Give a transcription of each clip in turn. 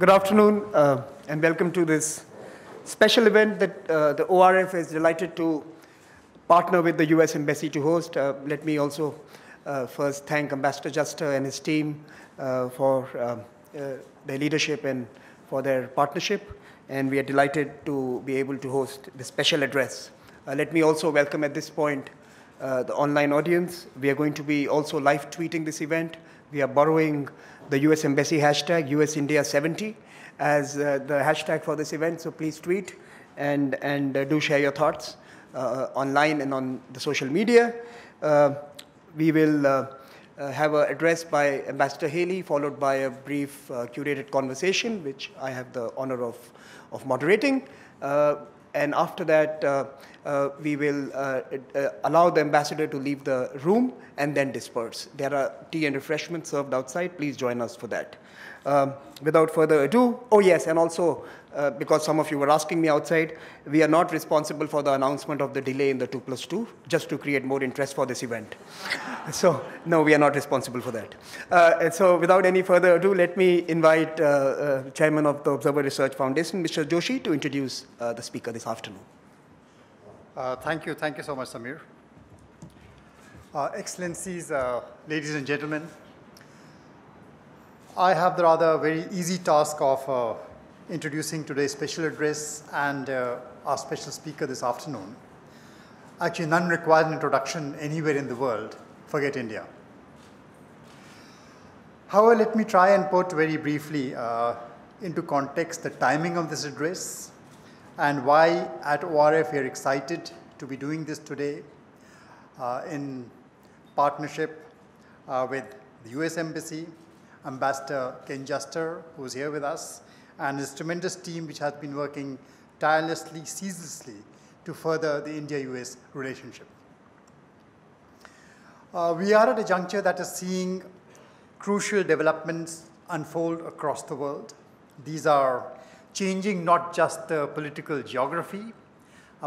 Good afternoon, and welcome to this special event that the ORF is delighted to partner with the US Embassy to host. Let me also first thank Ambassador Juster and his team for their leadership and for their partnership, and we are delighted to be able to host this special address. Let me also welcome at this point the online audience. We are going to be also live tweeting this event. We are borrowing the US Embassy hashtag USIndia70 as the hashtag for this event, so please tweet and do share your thoughts online and on the social media. We will have an address by Ambassador Haley, followed by a brief curated conversation, which I have the honor of moderating. And after that, we will allow the ambassador to leave the room and then disperse. There are tea and refreshments served outside. Please join us for that. Without further ado, oh yes, and also because some of you were asking me outside, we are not responsible for the announcement of the delay in the 2+2, just to create more interest for this event. So no, we are not responsible for that. And so without any further ado, let me invite Chairman of the Observer Research Foundation, Mr. Joshi, to introduce the speaker this afternoon. Thank you so much, Samir. Excellencies, ladies and gentlemen, I have the rather very easy task of introducing today's special address and our special speaker this afternoon. Actually, none requires an introduction anywhere in the world, forget India. However, let me try and put very briefly into context the timing of this address and why at ORF we are excited to be doing this today in partnership with the US Embassy, Ambassador Ken Juster, who is here with us, and his tremendous team which has been working tirelessly, ceaselessly to further the India-US relationship. We are at a juncture that is seeing crucial developments unfold across the world. These are changing not just the political geography,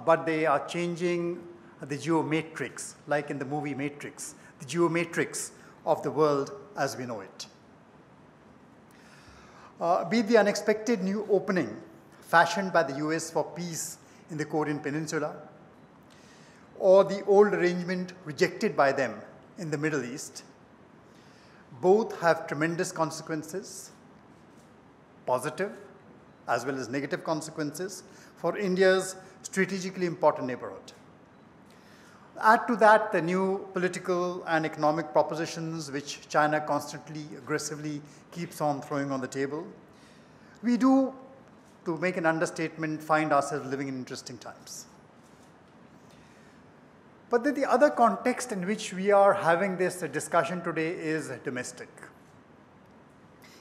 but they are changing the geomatrix, like in the movie Matrix, the geomatrix of the world as we know it. Be it the unexpected new opening fashioned by the US for peace in the Korean Peninsula, or the old arrangement rejected by them in the Middle East, both have tremendous consequences, positive as well as negative consequences for India's strategically important neighborhood. Add to that the new political and economic propositions which China constantly, aggressively keeps on throwing on the table. We do, to make an understatement, find ourselves living in interesting times. But then the other context in which we are having this discussion today is domestic.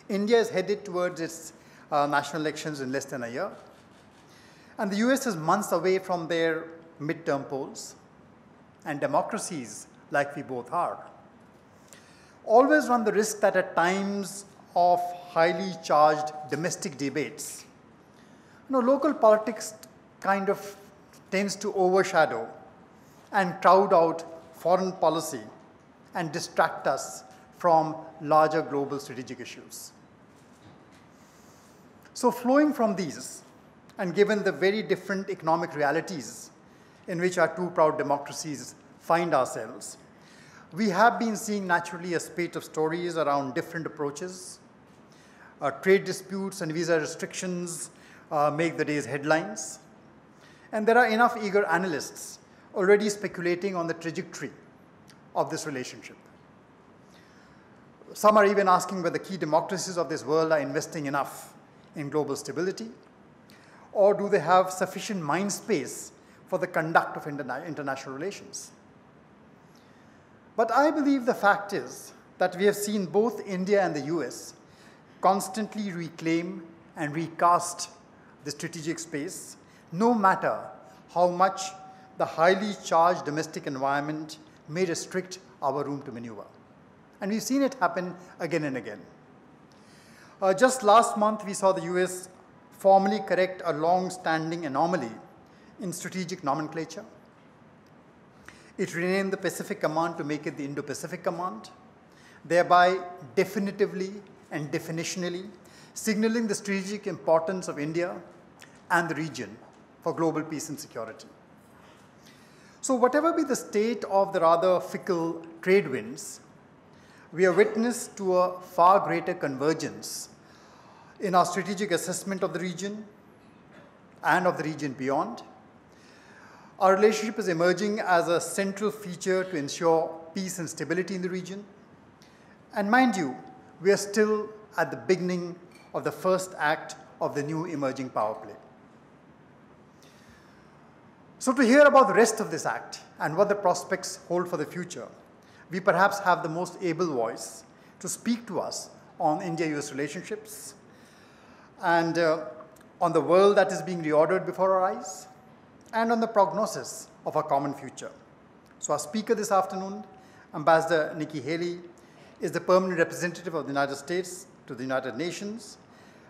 India is headed towards its national elections in less than a year, and the US is months away from their midterm polls. And democracies, like we both are, always run the risk that at times of highly charged domestic debates, local politics kind of tends to overshadow and crowd out foreign policy and distract us from larger global strategic issues. So flowing from these, and given the very different economic realities in which our two proud democracies find ourselves, we have been seeing naturally a spate of stories around different approaches. Trade disputes and visa restrictions make the day's headlines. And there are enough eager analysts already speculating on the trajectory of this relationship. Some are even asking whether key democracies of this world are investing enough in global stability, or do they have sufficient mind space for the conduct of international relations. But I believe the fact is that we have seen both India and the US constantly reclaim and recast the strategic space, no matter how much the highly charged domestic environment may restrict our room to maneuver. And we've seen it happen again and again. Just last month, we saw the US formally correct a long-standing anomaly in strategic nomenclature. It renamed the Pacific Command to make it the Indo-Pacific Command, thereby definitively and definitionally signaling the strategic importance of India and the region for global peace and security. So whatever be the state of the rather fickle trade winds, we are witness to a far greater convergence in our strategic assessment of the region and of the region beyond. Our relationship is emerging as a central feature to ensure peace and stability in the region. And mind you, we are still at the beginning of the first act of the new emerging power play. So to hear about the rest of this act and what the prospects hold for the future, we perhaps have the most able voice to speak to us on India-US relationships and on the world that is being reordered before our eyes, and on the prognosis of our common future. So our speaker this afternoon, Ambassador Nikki Haley, is the permanent representative of the United States to the United Nations.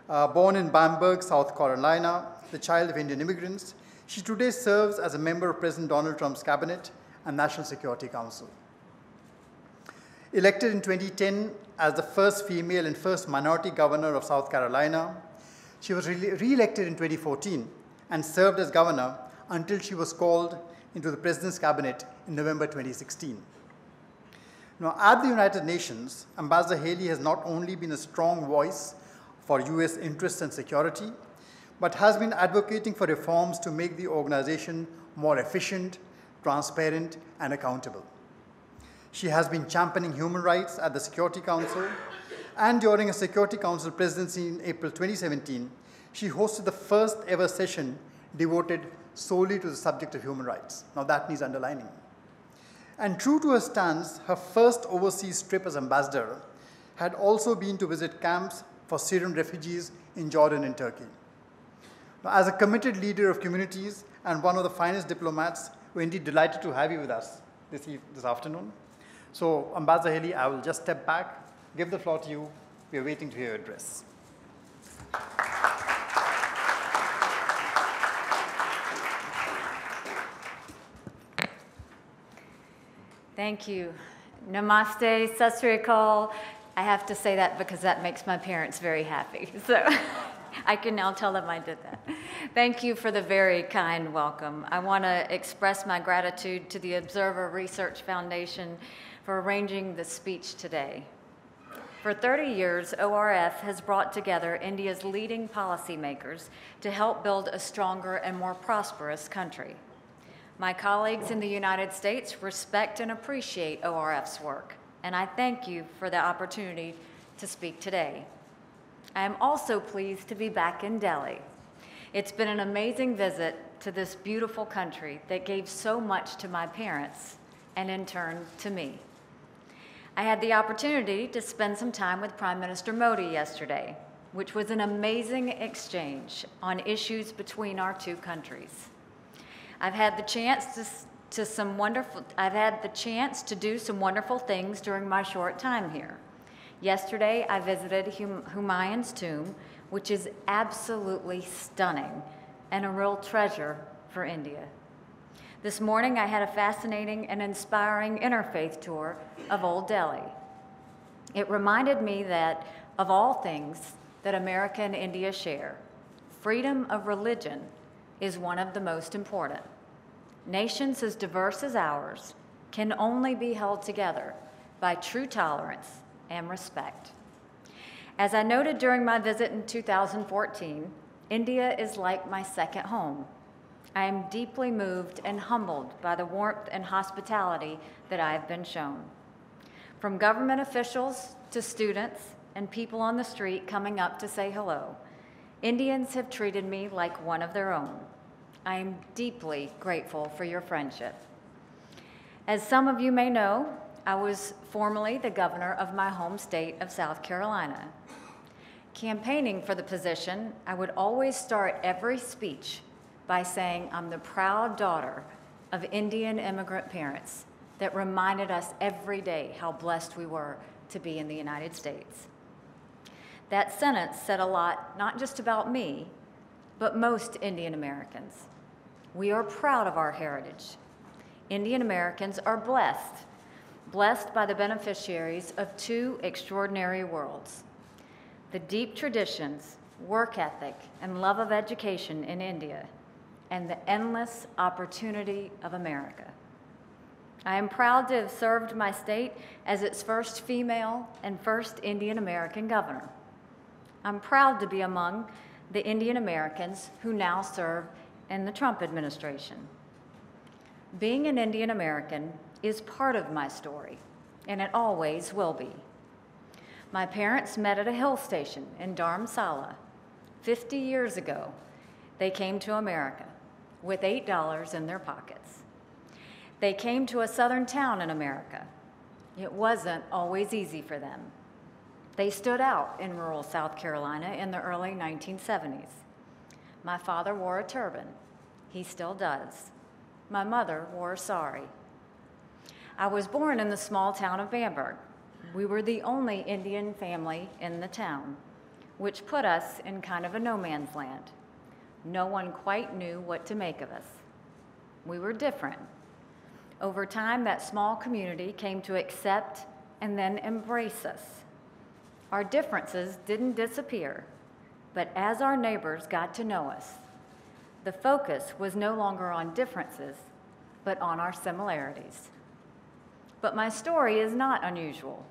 Born in Bamberg, South Carolina, the child of Indian immigrants, she today serves as a member of President Donald Trump's cabinet and National Security Council. Elected in 2010 as the first female and first minority governor of South Carolina, she was re-elected in 2014 and served as governor until she was called into the President's cabinet in November 2016. Now, at the United Nations, Ambassador Haley has not only been a strong voice for US interests and security, but has been advocating for reforms to make the organization more efficient, transparent, and accountable. She has been championing human rights at the Security Council, and during a Security Council presidency in April 2017, she hosted the first ever session devoted solely to the subject of human rights. Now that needs underlining. And true to her stance, her first overseas trip as ambassador had also been to visit camps for Syrian refugees in Jordan and Turkey. Now, as a committed leader of communities and one of the finest diplomats, we're indeed delighted to have you with us this afternoon. So, Ambassador Haley, I will just step back, give the floor to you. We are waiting to hear your address. Thank you. Namaste, Sat Sri Akal. I have to say that because that makes my parents very happy. So I can now tell them I did that. Thank you for the very kind welcome. I want to express my gratitude to the Observer Research Foundation for arranging this speech today. For 30 years, ORF has brought together India's leading policymakers to help build a stronger and more prosperous country. My colleagues in the United States respect and appreciate ORF's work, and I thank you for the opportunity to speak today. I am also pleased to be back in Delhi. It's been an amazing visit to this beautiful country that gave so much to my parents and in turn to me. I had the opportunity to spend some time with Prime Minister Modi yesterday, which was an amazing exchange on issues between our two countries. I've had the chance to do some wonderful things during my short time here. Yesterday, I visited Humayun's tomb, which is absolutely stunning and a real treasure for India. This morning, I had a fascinating and inspiring interfaith tour of Old Delhi. It reminded me that, of all things that America and India share, freedom of religion is one of the most important. Nations as diverse as ours can only be held together by true tolerance and respect. As I noted during my visit in 2014, India is like my second home. I am deeply moved and humbled by the warmth and hospitality that I have been shown. From government officials to students and people on the street coming up to say hello, Indians have treated me like one of their own. I am deeply grateful for your friendship. As some of you may know, I was formerly the governor of my home state of South Carolina. Campaigning for the position, I would always start every speech by saying I'm the proud daughter of Indian immigrant parents that reminded us every day how blessed we were to be in the United States. That sentence said a lot, not just about me, but most Indian Americans. We are proud of our heritage. Indian Americans are blessed by the beneficiaries of two extraordinary worlds. the deep traditions, work ethic, and love of education in India, and the endless opportunity of America. I am proud to have served my state as its first female and first Indian American governor. I'm proud to be among the Indian Americans who now serve in the Trump administration. Being an Indian American is part of my story, and it always will be. My parents met at a hill station in Dharamsala 50 years ago. They came to America with $8 in their pockets. They came to a southern town in America. It wasn't always easy for them. They stood out in rural South Carolina in the early 1970s. My father wore a turban. He still does. My mother wore a sari. I was born in the small town of Bamberg. We were the only Indian family in the town, which put us in kind of a no man's land. No one quite knew what to make of us. We were different. Over time, that small community came to accept and then embrace us. Our differences didn't disappear, but as our neighbors got to know us, the focus was no longer on differences, but on our similarities. But my story is not unusual.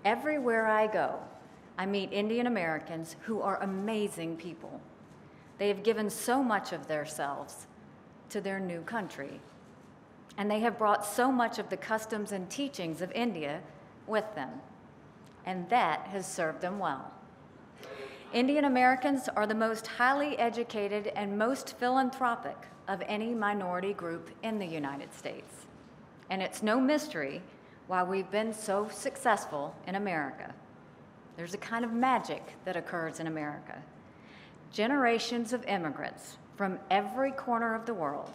Everywhere I go, I meet Indian Americans who are amazing people. They have given so much of themselves to their new country, and they have brought so much of the customs and teachings of India with them, and that has served them well. Indian Americans are the most highly educated and most philanthropic of any minority group in the United States, and it's no mystery why we've been so successful in America. There's a kind of magic that occurs in America. Generations of immigrants from every corner of the world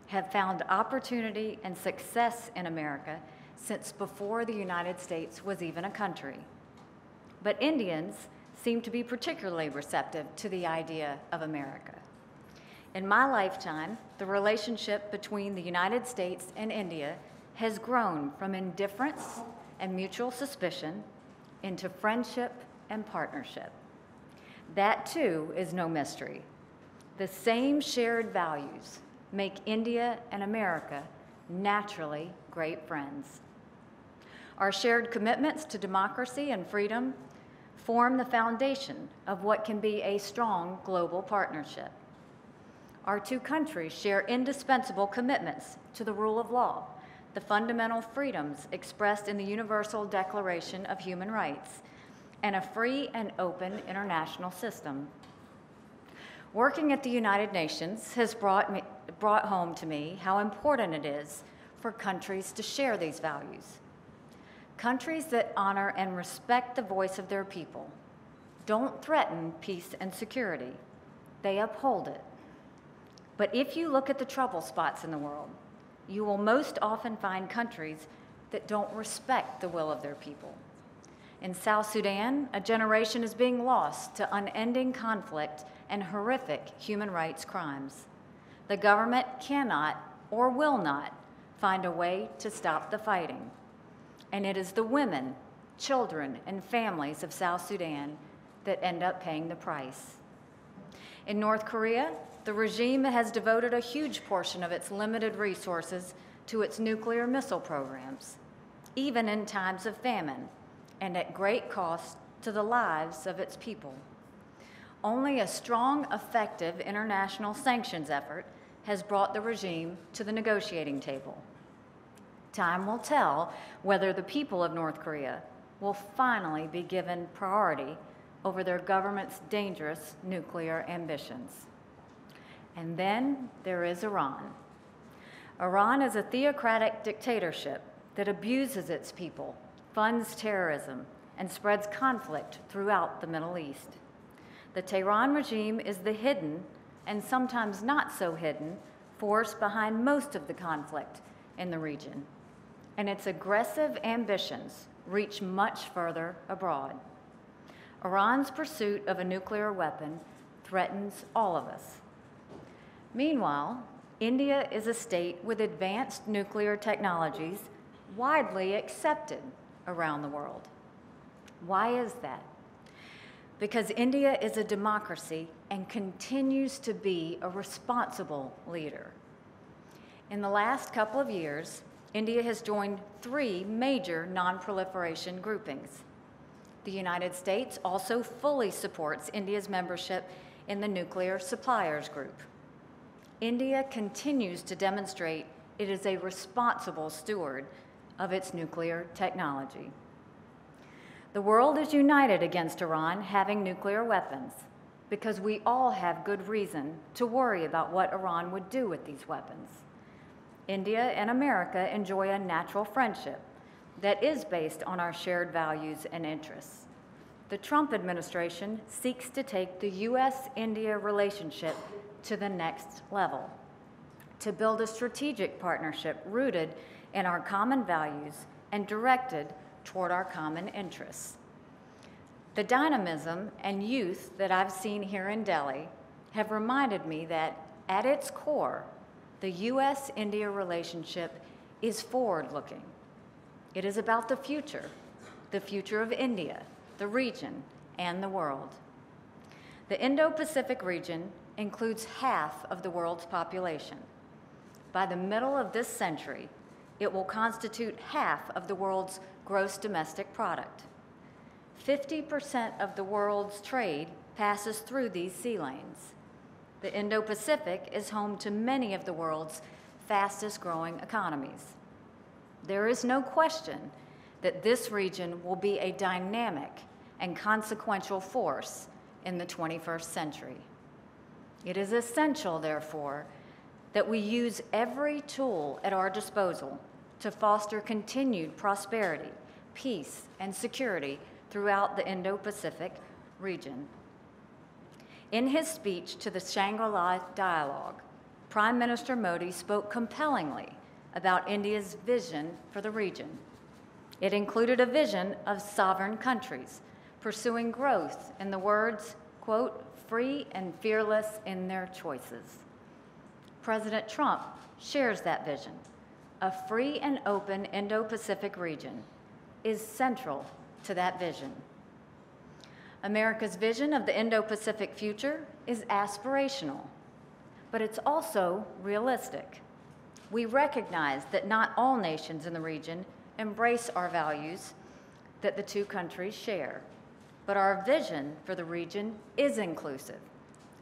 have found opportunity and success in America since before the United States was even a country. But Indians seem to be particularly receptive to the idea of America. In my lifetime, the relationship between the United States and India has grown from indifference and mutual suspicion into friendship and partnership. That too is no mystery. The same shared values make India and America naturally great friends. Our shared commitments to democracy and freedom form the foundation of what can be a strong global partnership. Our two countries share indispensable commitments to the rule of law, the fundamental freedoms expressed in the Universal Declaration of Human Rights, and a free and open international system. Working at the United Nations has brought home to me how important it is for countries to share these values. Countries that honor and respect the voice of their people don't threaten peace and security. They uphold it. But if you look at the trouble spots in the world, you will most often find countries that don't respect the will of their people. In South Sudan, a generation is being lost to unending conflict and horrific human rights crimes. The government cannot or will not find a way to stop the fighting. And it is the women, children, and families of South Sudan that end up paying the price. In North Korea, the regime has devoted a huge portion of its limited resources to its nuclear missile programs, even in times of famine, and at great cost to the lives of its people. Only a strong, effective international sanctions effort has brought the regime to the negotiating table. Time will tell whether the people of North Korea will finally be given priority over their government's dangerous nuclear ambitions. And then there is Iran. Iran is a theocratic dictatorship that abuses its people, funds terrorism, and spreads conflict throughout the Middle East. The Tehran regime is the hidden, and sometimes not so hidden, force behind most of the conflict in the region. And its aggressive ambitions reach much further abroad. Iran's pursuit of a nuclear weapon threatens all of us. Meanwhile, India is a state with advanced nuclear technologies widely accepted around the world. Why is that? because India is a democracy and continues to be a responsible leader. In the last couple of years, India has joined 3 major non-proliferation groupings. The United States also fully supports India's membership in the Nuclear Suppliers Group. India continues to demonstrate it is a responsible steward of its nuclear technology. The world is united against Iran having nuclear weapons because we all have good reason to worry about what Iran would do with these weapons. India and America enjoy a natural friendship that is based on our shared values and interests. The Trump administration seeks to take the U.S.-India relationship to the next level, to build a strategic partnership rooted in our common values and directed toward our common interests. The dynamism and youth that I've seen here in Delhi have reminded me that, at its core, the U.S.-India relationship is forward-looking. It is about the future of India, the region, and the world. The Indo-Pacific region includes half of the world's population. By the middle of this century, it will constitute half of the world's gross domestic product. 50% of the world's trade passes through these sea lanes. The Indo-Pacific is home to many of the world's fastest-growing economies. There is no question that this region will be a dynamic and consequential force in the 21st century. It is essential, therefore, that we use every tool at our disposal to foster continued prosperity, peace, and security throughout the Indo-Pacific region. In his speech to the Shangri-La Dialogue, Prime Minister Modi spoke compellingly about India's vision for the region. It included a vision of sovereign countries pursuing growth in the words, quote, free and fearless in their choices. President Trump shares that vision. A free and open Indo-Pacific region is central to that vision. America's vision of the Indo-Pacific future is aspirational, but it's also realistic. We recognize that not all nations in the region embrace our values that the 2 countries share, but our vision for the region is inclusive.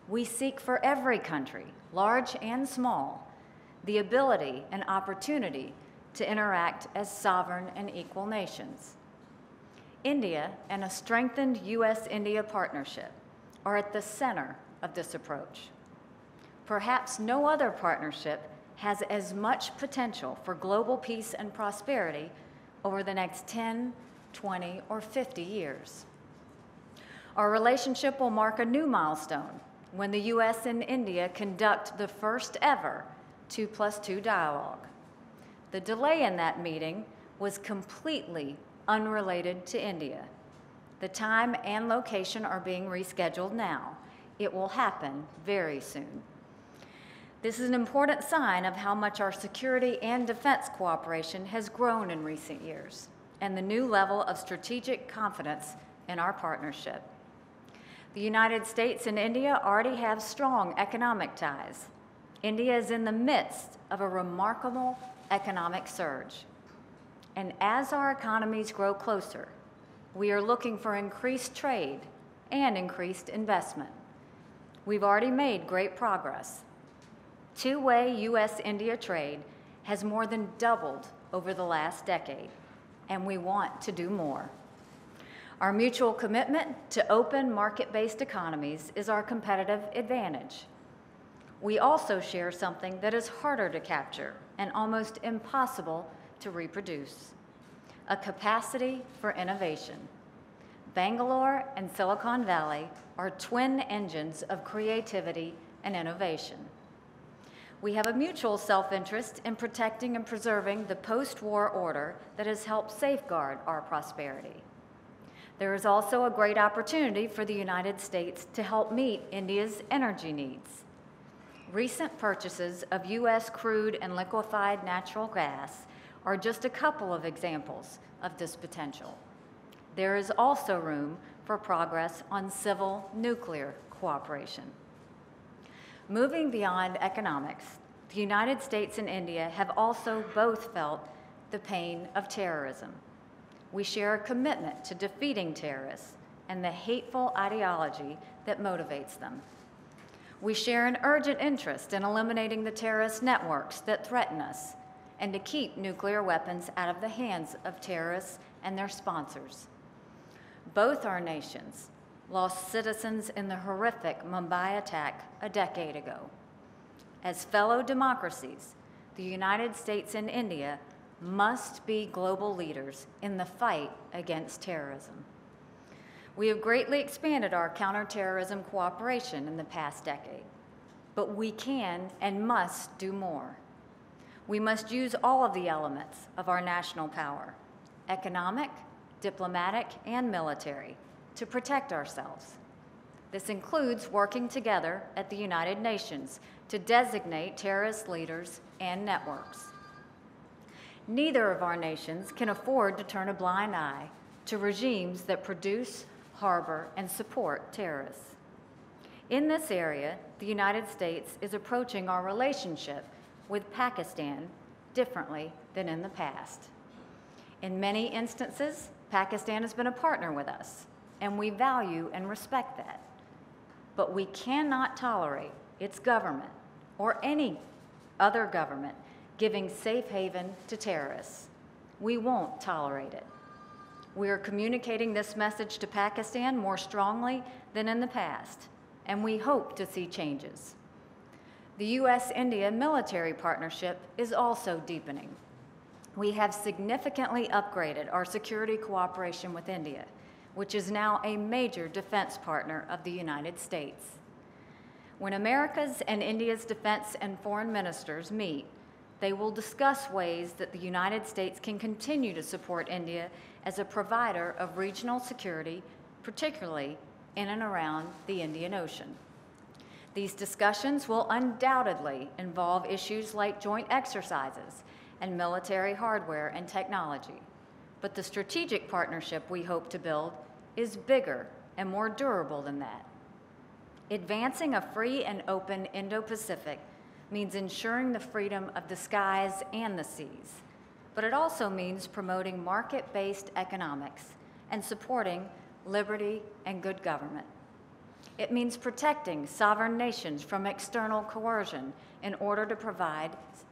We seek for every country, large and small, the ability and opportunity to interact as sovereign and equal nations. India and a strengthened U.S.-India partnership are at the center of this approach. Perhaps no other partnership has as much potential for global peace and prosperity over the next 10, 20, or 50 years. Our relationship will mark a new milestone when the U.S. and India conduct the first ever 2+2 dialogue. The delay in that meeting was completely unrelated to India. The time and location are being rescheduled now. It will happen very soon. This is an important sign of how much our security and defense cooperation has grown in recent years, and the new level of strategic confidence in our partnership. The United States and India already have strong economic ties. India is in the midst of a remarkable economic surge. And as our economies grow closer, we are looking for increased trade and increased investment. We've already made great progress. Two-way U.S.-India trade has more than doubled over the last decade, and we want to do more. Our mutual commitment to open market-based economies is our competitive advantage. We also share something that is harder to capture and almost impossible to reproduce: a capacity for innovation. Bangalore and Silicon Valley are twin engines of creativity and innovation. We have a mutual self-interest in protecting and preserving the post-war order that has helped safeguard our prosperity. There is also a great opportunity for the United States to help meet India's energy needs. Recent purchases of U.S. crude and liquefied natural gas are just a couple of examples of this potential. There is also room for progress on civil nuclear cooperation. Moving beyond economics, the United States and India have also both felt the pain of terrorism. We share a commitment to defeating terrorists and the hateful ideology that motivates them. We share an urgent interest in eliminating the terrorist networks that threaten us and to keep nuclear weapons out of the hands of terrorists and their sponsors. Both our nations lost citizens in the horrific Mumbai attack a decade ago. As fellow democracies, the United States and India must be global leaders in the fight against terrorism. We have greatly expanded our counterterrorism cooperation in the past decade, but we can and must do more. We must use all of the elements of our national power, economic, diplomatic, and military, to protect ourselves. This includes working together at the United Nations to designate terrorist leaders and networks. Neither of our nations can afford to turn a blind eye to regimes that produce, harbor, and support terrorists. In this area, the United States is approaching our relationship with Pakistan differently than in the past. In many instances, Pakistan has been a partner with us, and we value and respect that. But we cannot tolerate its government or any other government giving safe haven to terrorists. We won't tolerate it. We are communicating this message to Pakistan more strongly than in the past, and we hope to see changes. The U.S.-India military partnership is also deepening. We have significantly upgraded our security cooperation with India, which is now a major defense partner of the United States. When America's and India's defense and foreign ministers meet, they will discuss ways that the United States can continue to support India as a provider of regional security, particularly in and around the Indian Ocean. These discussions will undoubtedly involve issues like joint exercises and military hardware and technology. But the strategic partnership we hope to build is bigger and more durable than that. Advancing a free and open Indo-Pacific means ensuring the freedom of the skies and the seas, but it also means promoting market-based economics and supporting liberty and good government. It means protecting sovereign nations from external coercion in order to provide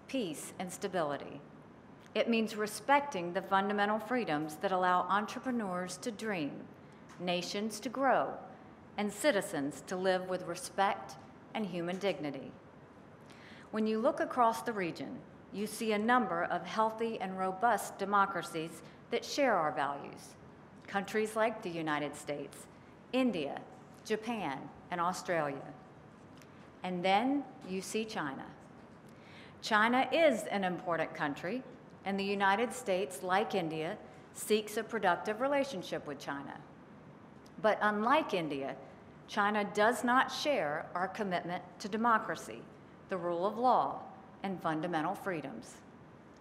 peace and stability. It means respecting the fundamental freedoms that allow entrepreneurs to dream, nations to grow, and citizens to live with respect and human dignity. When you look across the region, you see a number of healthy and robust democracies that share our values. Countries like the United States, India, Japan, and Australia. And then you see China. China is an important country, and the United States, like India, seeks a productive relationship with China. But unlike India, China does not share our commitment to democracy, the rule of law, and fundamental freedoms.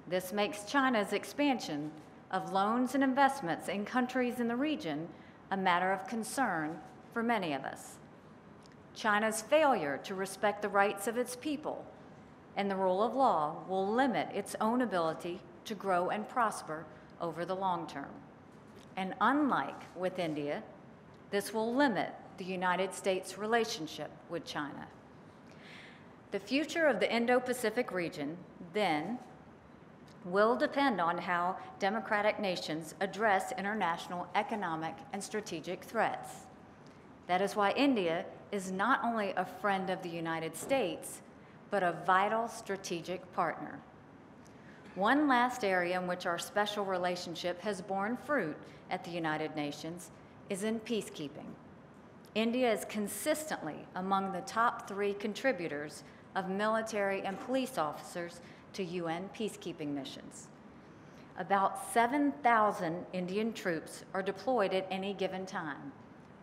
This makes China's expansion of loans and investments in countries in the region a matter of concern for many of us. China's failure to respect the rights of its people and the rule of law will limit its own ability to grow and prosper over the long term. And unlike with India, this will limit the United States' relationship with China. The future of the Indo-Pacific region, then, will depend on how democratic nations address international economic and strategic threats. That is why India is not only a friend of the United States, but a vital strategic partner. One last area in which our special relationship has borne fruit at the United Nations is in peacekeeping. India is consistently among the top 3 contributors of military and police officers to UN peacekeeping missions. About 7,000 Indian troops are deployed at any given time,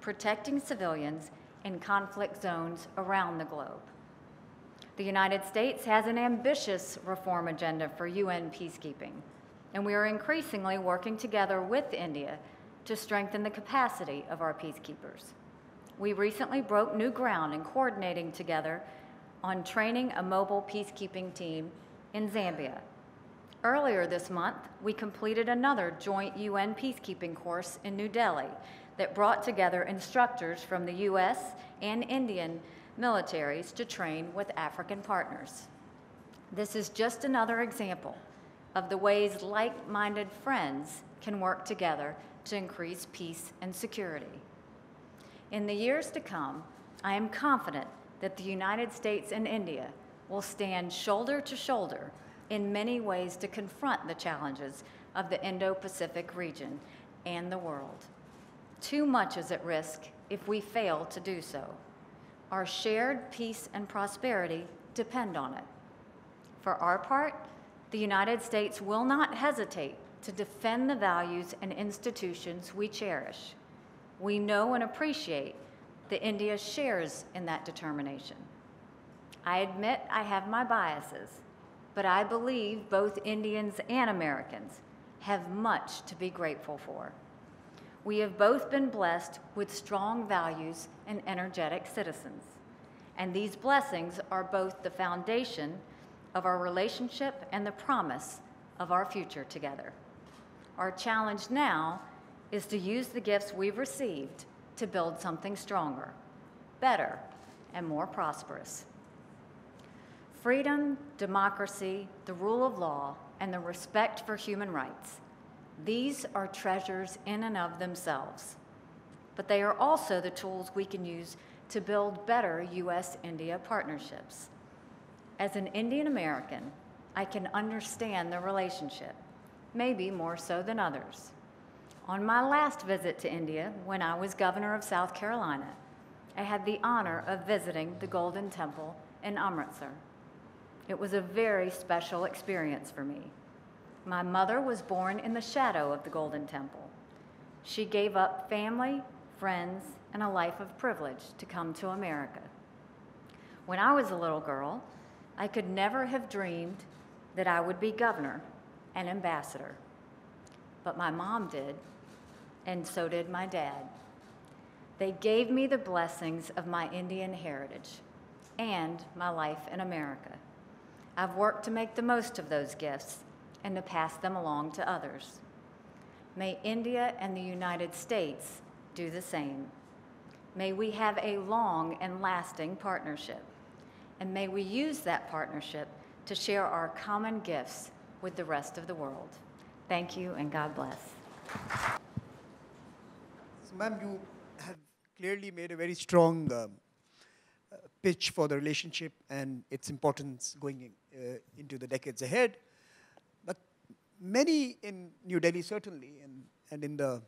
protecting civilians in conflict zones around the globe. The United States has an ambitious reform agenda for UN peacekeeping, and we are increasingly working together with India to strengthen the capacity of our peacekeepers. We recently broke new ground in coordinating together on training a mobile peacekeeping team in Zambia. Earlier this month, we completed another joint UN peacekeeping course in New Delhi that brought together instructors from the US and Indian militaries to train with African partners. This is just another example of the ways like-minded friends can work together to increase peace and security. In the years to come, I am confident that the United States and India will stand shoulder to shoulder in many ways to confront the challenges of the Indo-Pacific region and the world. Too much is at risk if we fail to do so. Our shared peace and prosperity depend on it. For our part, the United States will not hesitate to defend the values and institutions we cherish. We know and appreciate that India shares in that determination. I admit I have my biases, but I believe both Indians and Americans have much to be grateful for. We have both been blessed with strong values and energetic citizens, and these blessings are both the foundation of our relationship and the promise of our future together. Our challenge now is to use the gifts we've received to build something stronger, better, and more prosperous. Freedom, democracy, the rule of law, and the respect for human rights. These are treasures in and of themselves, but they are also the tools we can use to build better U.S.-India partnerships. As an Indian American, I can understand the relationship, maybe more so than others. On my last visit to India, when I was governor of South Carolina, I had the honor of visiting the Golden Temple in Amritsar. It was a very special experience for me. My mother was born in the shadow of the Golden Temple. She gave up family, friends, and a life of privilege to come to America. When I was a little girl, I could never have dreamed that I would be governor and ambassador. But my mom did, and so did my dad. They gave me the blessings of my Indian heritage and my life in America. I've worked to make the most of those gifts and to pass them along to others. May India and the United States do the same. May we have a long and lasting partnership, and may we use that partnership to share our common gifts with the rest of the world. Thank you, and God bless. So, ma'am, you have clearly made a very strong pitch for the relationship and its importance going into the decades ahead. But many in New Delhi, certainly, and in the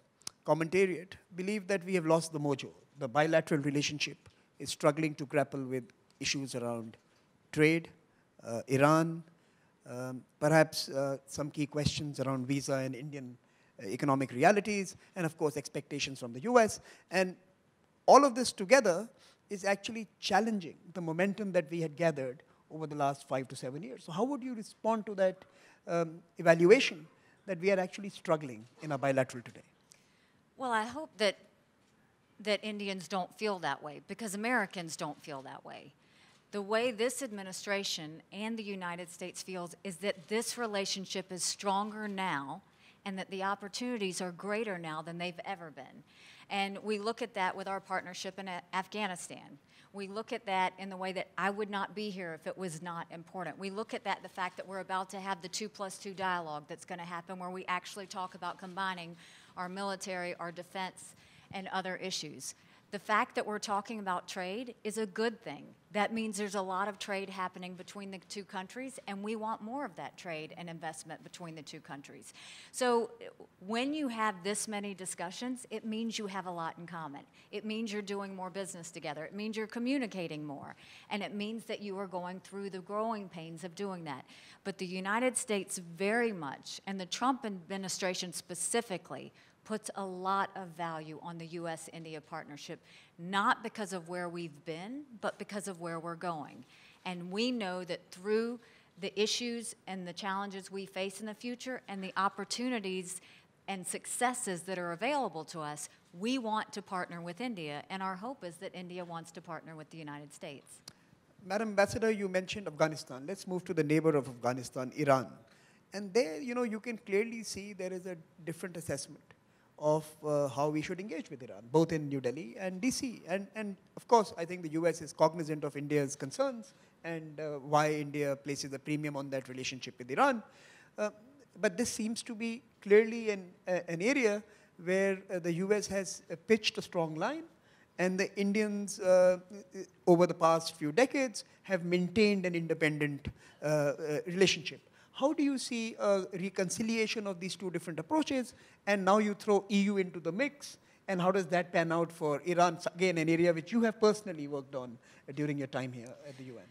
commentariat, believe that we have lost the mojo. The bilateral relationship is struggling to grapple with issues around trade, Iran, perhaps some key questions around visa and Indian economic realities, and of course expectations from the US. And all of this together is actually challenging the momentum that we had gathered over the last 5 to 7 years. So how would you respond to that evaluation that we are actually struggling in our bilateral today? Well, I hope that Indians don't feel that way, because Americans don't feel that way. The way this administration and the United States feels is that this relationship is stronger now and that the opportunities are greater now than they've ever been. And we look at that with our partnership in Afghanistan. We look at that in the way that I would not be here if it was not important. We look at that, the fact that we're about to have the 2+2 dialogue that's going to happen, where we actually talk about combining our military, our defense, and other issues. The fact that we're talking about trade is a good thing. That means there's a lot of trade happening between the two countries, and we want more of that trade and investment between the two countries. So when you have this many discussions, it means you have a lot in common. It means you're doing more business together. It means you're communicating more. And it means that you are going through the growing pains of doing that. But the United States very much, and the Trump administration specifically, puts a lot of value on the U.S.-India partnership, not because of where we've been, but because of where we're going. And we know that through the issues and the challenges we face in the future and the opportunities and successes that are available to us, we want to partner with India, and our hope is that India wants to partner with the United States. Madam Ambassador, you mentioned Afghanistan. Let's move to the neighbor of Afghanistan, Iran. And there, you can clearly see there is a different assessment of how we should engage with Iran, both in New Delhi and DC. And of course, I think the US is cognizant of India's concerns and why India places a premium on that relationship with Iran. But this seems to be clearly an area where the US has pitched a strong line, and the Indians, over the past few decades, have maintained an independent relationship. How do you see a reconciliation of these two different approaches? And now you throw EU into the mix, and how does that pan out for Iran? Again, an area which you have personally worked on during your time here at the UN.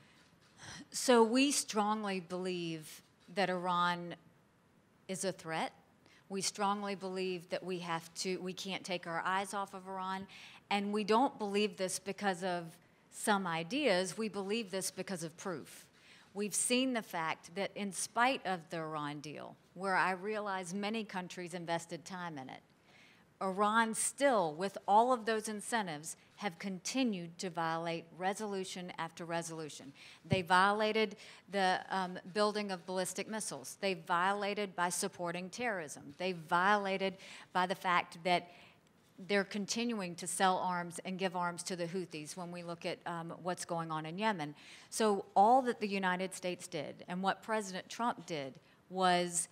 So we strongly believe that Iran is a threat. We strongly believe that we can't take our eyes off of Iran. And we don't believe this because of some ideas, we believe this because of proof. We've seen the fact that in spite of the Iran deal, where I realize many countries invested time in it, Iran still, with all of those incentives, have continued to violate resolution after resolution. They violated the building of ballistic missiles. They violated by supporting terrorism. They violated by the fact that they're continuing to sell arms and give arms to the Houthis when we look at what's going on in Yemen. So all that the United States did and what President Trump did was,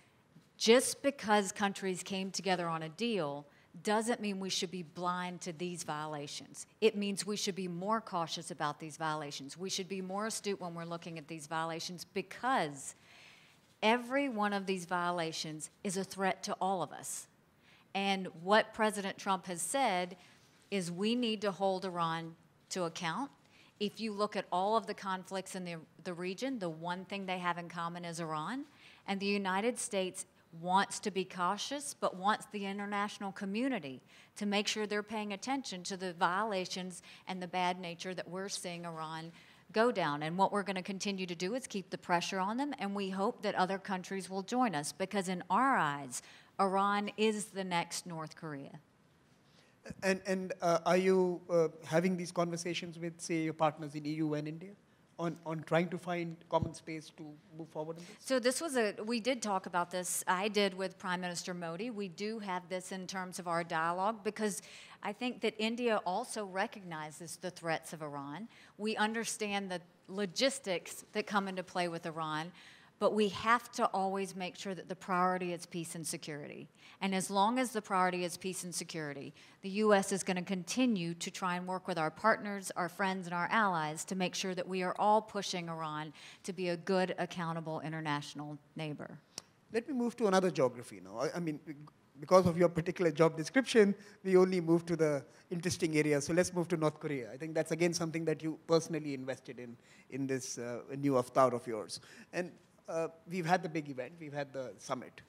just because countries came together on a deal doesn't mean we should be blind to these violations. It means we should be more cautious about these violations. We should be more astute when we're looking at these violations, because every one of these violations is a threat to all of us. And what President Trump has said is we need to hold Iran to account. If you look at all of the conflicts in the region, the one thing they have in common is Iran. And the United States wants to be cautious, but wants the international community to make sure they're paying attention to the violations and the bad nature that we're seeing Iran go down. And what we're going to continue to do is keep the pressure on them, and we hope that other countries will join us, because in our eyes, Iran is the next North Korea. And are you having these conversations with, say, your partners in EU and India on trying to find common space to move forward in this? So we did talk about this. I did with Prime Minister Modi. We do have this in terms of our dialogue, because I think that India also recognizes the threats of Iran. We understand the logistics that come into play with Iran, but we have to always make sure that the priority is peace and security. And as long as the priority is peace and security, the U.S. is going to continue to try and work with our partners, our friends, and our allies to make sure that we are all pushing Iran to be a good, accountable international neighbor. Let me move to another geography now. I mean, because of your particular job description, we only moved to the interesting area. So let's move to North Korea. I think that's, again, something that you personally invested in this new avatar of yours. And we've had the big event, we've had the summit.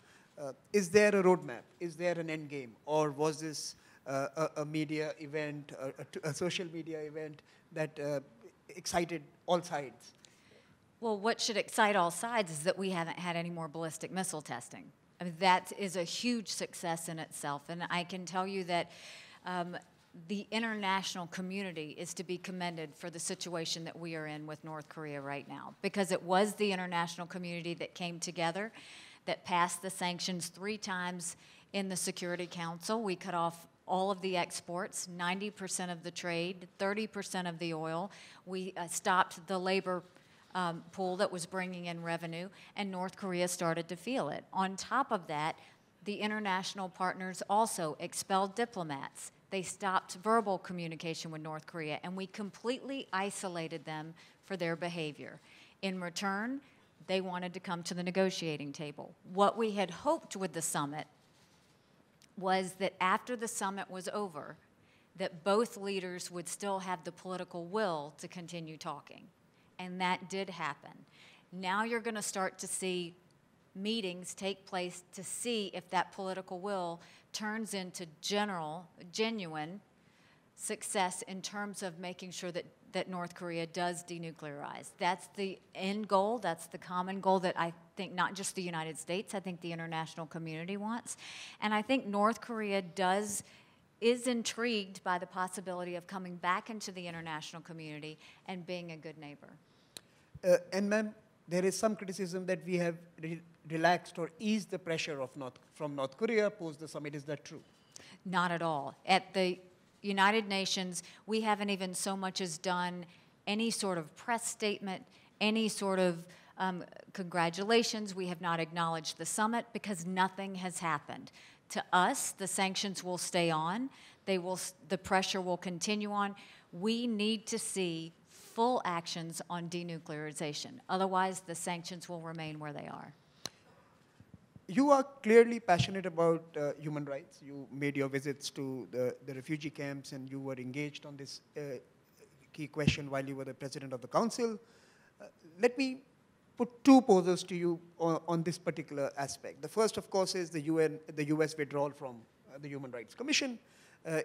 Is there a roadmap? Is there an end game? Or was this a media event, a social media event that excited all sides? Well, what should excite all sides is that we haven't had any more ballistic missile testing. I mean, that is a huge success in itself. And I can tell you that the international community is to be commended for the situation that we are in with North Korea right now, because it was the international community that came together, that passed the sanctions 3 times in the Security Council. We cut off all of the exports, 90% of the trade, 30% of the oil. We stopped the labor pool that was bringing in revenue, and North Korea started to feel it. On top of that, the international partners also expelled diplomats. They stopped verbal communication with North Korea, and we completely isolated them for their behavior. In return, they wanted to come to the negotiating table. What we had hoped with the summit was that after the summit was over, that both leaders would still have the political will to continue talking. And that did happen. Now you're going to start to see meetings take place to see if that political will turns into genuine success in terms of making sure that North Korea does denuclearize. That's the end goal. That's the common goal that I think not just the United States, I think the international community wants. And I think North Korea is intrigued by the possibility of coming back into the international community and being a good neighbor. And ma'am, there is some criticism that we have relaxed or eased the pressure from North Korea post the summit. Is that true? Not at all. At the United Nations, we haven't even so much as done any sort of press statement, any sort of congratulations. We have not acknowledged the summit because nothing has happened. To us, the sanctions will stay on. The pressure will continue on. We need to see full actions on denuclearization. Otherwise, the sanctions will remain where they are. You are clearly passionate about human rights. You made your visits to the refugee camps, and you were engaged on this key question while you were the president of the council. Let me put two poses to you on this particular aspect. The first, of course, is the US withdrawal from the Human Rights Commission.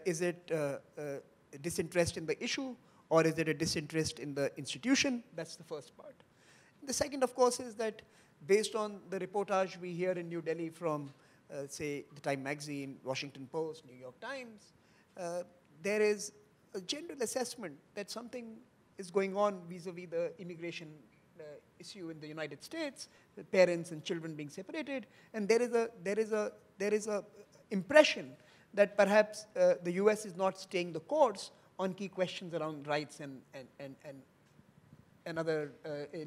Is it disinterest in the issue, or is it a disinterest in the institution? That's the first part. The second, of course, is that based on the reportage we hear in New Delhi from, say, the Time magazine, Washington Post, New York Times, there is a general assessment that something is going on vis-a-vis the immigration issue in the United States, the parents and children being separated, and there is a impression that perhaps the US is not staying the course on key questions around rights and other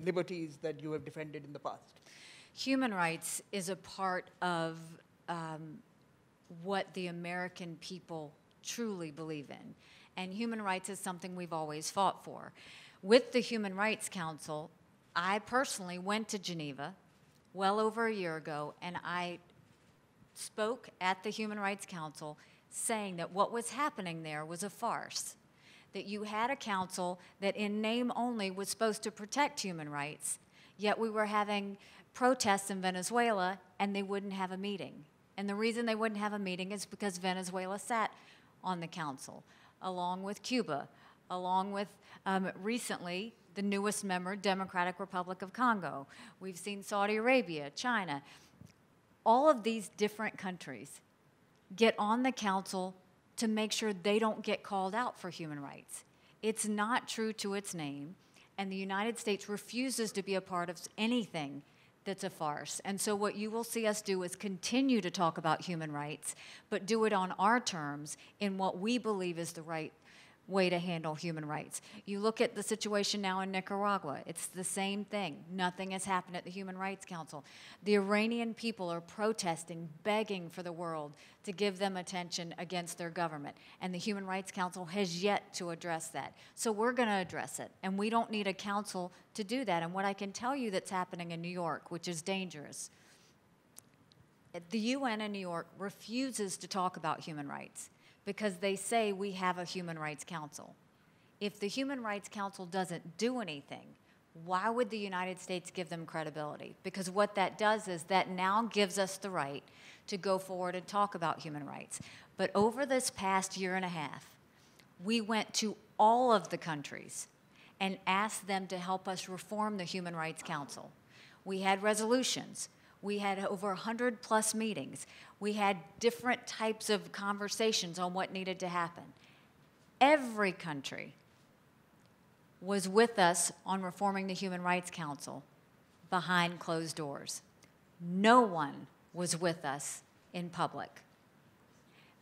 liberties that you have defended in the past. Human rights is a part of what the American people truly believe in. And human rights is something we've always fought for. With the Human Rights Council, I personally went to Geneva well over a year ago, and I spoke at the Human Rights Council saying that what was happening there was a farce, that you had a council that in name only was supposed to protect human rights, yet we were having protests in Venezuela and they wouldn't have a meeting. And the reason they wouldn't have a meeting is because Venezuela sat on the council, along with Cuba, along with recently the newest member, Democratic Republic of Congo. We've seen Saudi Arabia, China. All of these different countries get on the council to make sure they don't get called out for human rights. It's not true to its name, and the United States refuses to be a part of anything that's a farce. And so what you will see us do is continue to talk about human rights, but do it on our terms in what we believe is the right way to handle human rights. You look at the situation now in Nicaragua, it's the same thing. Nothing has happened at the Human Rights Council. The Iranian people are protesting, begging for the world to give them attention against their government. And the Human Rights Council has yet to address that. So we're going to address it. And we don't need a council to do that. And what I can tell you that's happening in New York, which is dangerous, the UN in New York refuses to talk about human rights, because they say we have a Human Rights Council. If the Human Rights Council doesn't do anything, why would the United States give them credibility? Because what that does is that now gives us the right to go forward and talk about human rights. But over this past year and a half, we went to all of the countries and asked them to help us reform the Human Rights Council. We had resolutions. We had over 100+ meetings. We had different types of conversations on what needed to happen. Every country was with us on reforming the Human Rights Council behind closed doors. No one was with us in public.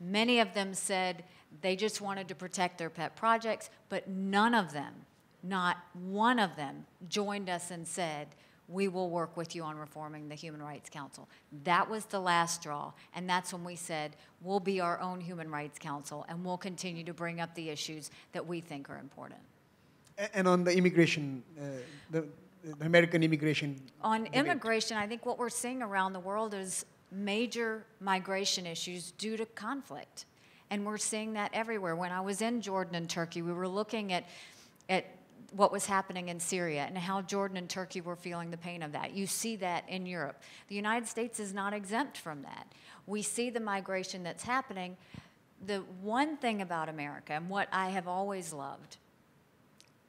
Many of them said they just wanted to protect their pet projects, but none of them, not one of them, joined us and said, we will work with you on reforming the Human Rights Council. That was the last straw, and that's when we said, we'll be our own Human Rights Council, and we'll continue to bring up the issues that we think are important. And on the immigration, the American immigration On debate. immigration, I think what we're seeing around the world is major migration issues due to conflict, and we're seeing that everywhere. When I was in Jordan and Turkey, we were looking at what was happening in Syria and how Jordan and Turkey were feeling the pain of that. You see that in Europe. The United States is not exempt from that. We see the migration that's happening. the one thing about America, and what I have always loved,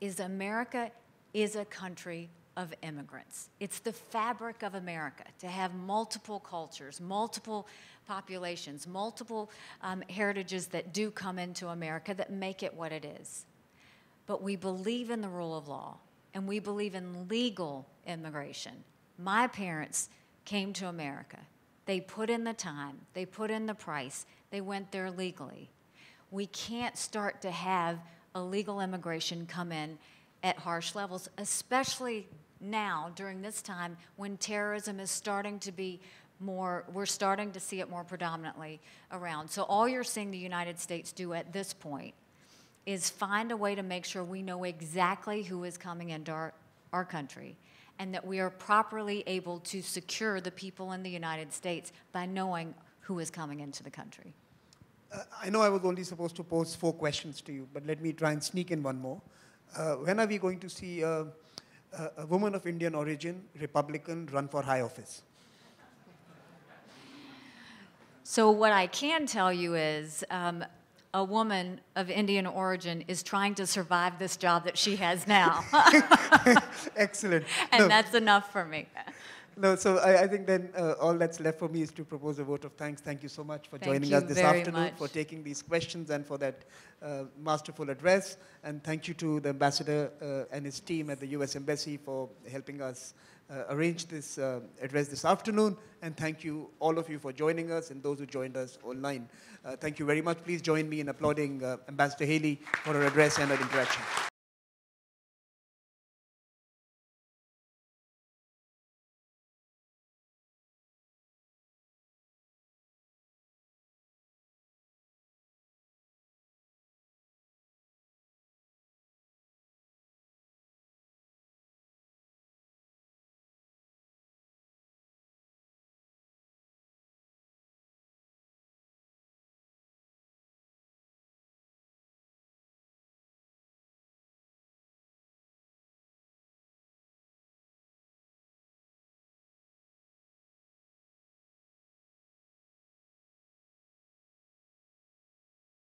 is America is a country of immigrants. It's the fabric of America to have multiple cultures, multiple populations, multiple heritages that do come into America that make it what it is. But we believe in the rule of law, and we believe in legal immigration. My parents came to America. They put in the time, they put in the price, they went there legally. We can't start to have illegal immigration come in at harsh levels, especially now during this time when terrorism is starting to be more, we're starting to see it more predominantly around. So all you're seeing the United States do at this point is find a way to make sure we know exactly who is coming into our country, and that we are properly able to secure the people in the United States by knowing who is coming into the country. I know I was only supposed to pose 4 questions to you, but let me try and sneak in one more. When are we going to see a woman of Indian origin, Republican, run for high office? So what I can tell you is a woman of Indian origin is trying to survive this job that she has now. Excellent. And that's enough for me. No, so I think then all that's left for me is to propose a vote of thanks. Thank you so much for joining us this afternoon, for taking these questions and for that masterful address. And thank you to the ambassador and his team at the US Embassy for helping us arrange this address this afternoon. And thank you, all of you, for joining us and those who joined us online. Thank you very much. Please join me in applauding Ambassador Haley for her address and her interaction.